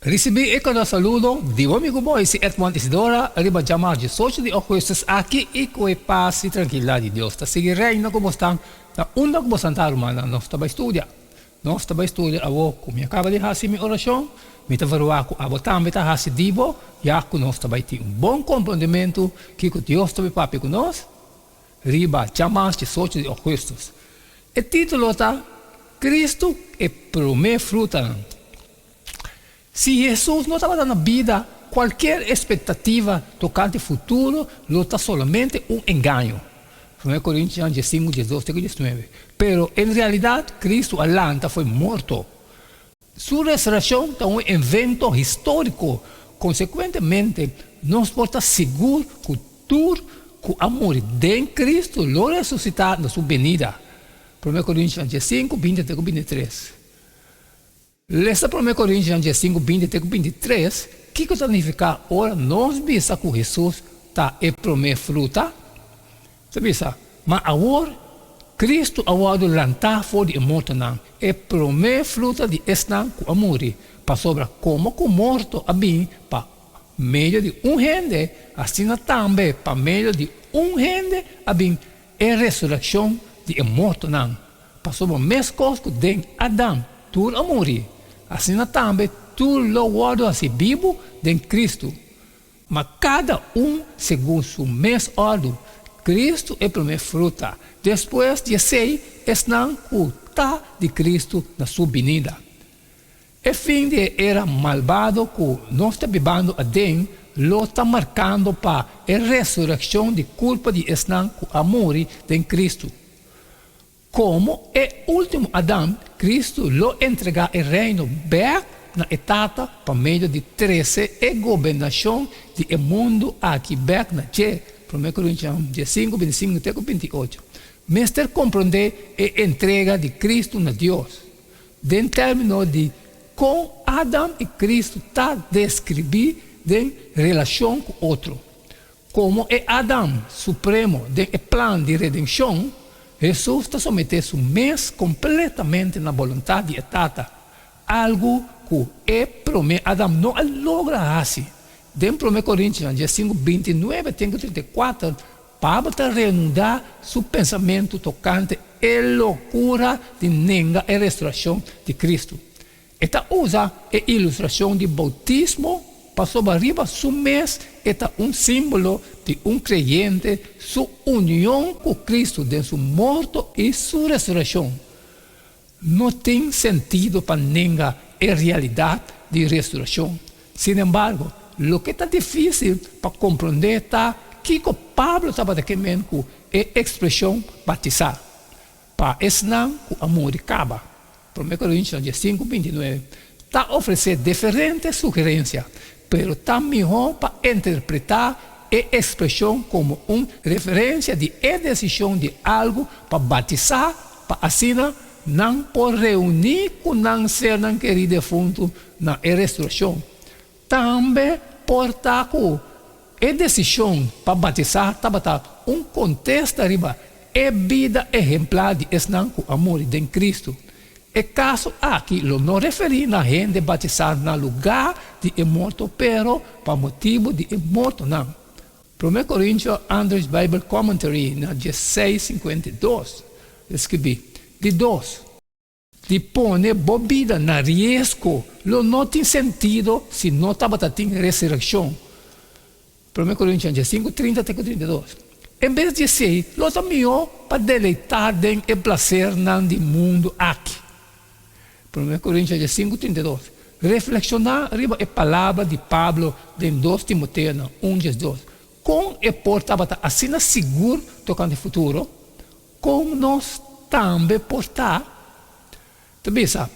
Recebi cada saludo de um amigo bom, esse Edmond Isidora, arriba chamar de socio de Ocuestas aqui e com a paz e tranquilidade de Deus. Tá seguir reina como estão, na onda como Santa Romana, nós estamos estudando. Nós estamos estudando, eu como acaba de fazer minha oração, me está varuaco, eu também está fazendo divo, já que nós estamos tendo bom compreendimento que Deus está papi conosco, arriba chamar de socio de Ocuestas. O título está, Cristo é primeira fruta. Se Jesus não estava dando vida, qualquer expectativa tocante ao futuro, não está solamente engano. 1 Coríntios 5, 12, 19. Pero, em realidade, Cristo alanta foi morto. Sua ressurreição é um evento histórico. Consequentemente, nós podemos estar seguros que tudo que amor de Cristo lo ressuscitar na sua venida. 1 Coríntios 5, 23, 23. Lesta 1 Coríntios 5, 23, 23, que significa, ora, nós vimos que Jesus está a primeira fruta, sabe isso? Mas agora, Cristo agora lançar fora de morto, não. A primeira fruta de estan que amor, para sobre como que morto, a bem, para meio de gente, assim também, para meio de gente, a bem, a ressurreição de morto, não. Para sobre as coisas que de Adão, tudo a morrer. Assim também, tudo lo guardo assim vivo de Cristo. Mas cada segundo seu mês ordem, Cristo é a primeira fruta. Depois de sei, estão culta de Cristo na sua venida. O fim de era malvado que nós está vivendo a Deus, lo está marcando para a ressurreição de culpa de estão com amor de Cristo. Como o último Adão, Cristo lo entrega o reino back na etapa por meio de 13 e governação do mundo aqui back na 1 Coríntios 5, 25 até 28. Mestre compreender a entrega de Cristo na Deus. Em termos de como Adão e Cristo está descrito em relação com outro. Como é Adão supremo do plano de redenção, Jesus está submetendo seu mês completamente na vontade de Tata. Algo que é primeiro Adão não logra fazer. Dentro de 1 Coríntios 5, 29 a 34, Pablo está reanudando seu pensamento tocante à loucura de negar a restauração de Cristo. Esta usa a ilustração de bautismo para sobre arriba seu mês é símbolo de creyente, sua união com Cristo de sua morte e sua ressurreição. Não tem sentido para negar a realidade de ressurreição. Sin embargo, o que está difícil para compreender é que Pablo estava dizendo com a expressão batizar. Para ensinar o amor de Caba. 1 Coríntios 5, 29. Está oferecendo diferentes sugerências, pero está melhor para interpretar a expressão como uma referência de decisão de algo para batizar, para assim não por reunir com não ser não querido defunto na ressurreição. Também por estar com a decisão para batizar, estava contexto arriba, é vida exemplar de esnan com amor de Cristo. É caso aqui, não referi na gente batizar no lugar de morto, pero para motivo de morto não. 1 Coríntios, Andrews Bible Commentary, na 16:52, escrevi, de dois, de pôr bebida na risco, não tem sentido se não estava tendo ressurreição. 1 Coríntios 5, 30 até 32. Em vez de ser, lo está melhor para deleitar em e prazer no mundo aqui. 1 Coríntios 5, 32. Reflexionar arriba a palavra de Pablo em 2 Timoteo 1, 12. Com e portava assim seguro tocante ao futuro, com nós também portar. Também sabe,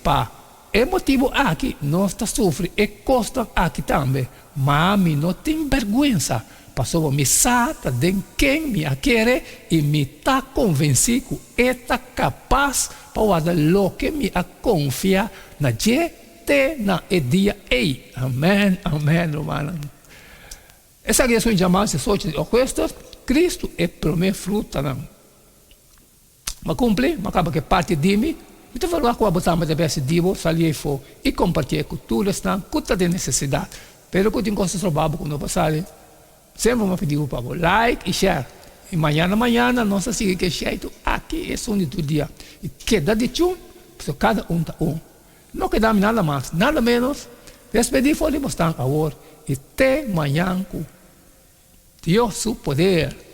é motivo aqui, nós está sofrendo e custa aqui também, mas não tem vergonha. Passou me sata de quem me quer e me está convencido que está capaz para o que me confia na gente na dia ei. Amém, amém, romano. Essa é a sua chamada se solte de questo, Cristo é a primeira fruta. Não. Mas cumpre, mas acaba que parte de mim, Então, vou lá com a botama de vez divo, salir fora e compartilhar culturas, não, cultura de necessidade. Pero que tem coisas prováveis quando passar, sempre me pediu para like e share. E manhã, nós seguimos que share aqui é som de todo dia. E queda de tchum, cada tá um. Não quedamos nada mais, nada menos. Despedir foi de mostrar agora. E até manhã com Deus, seu poder.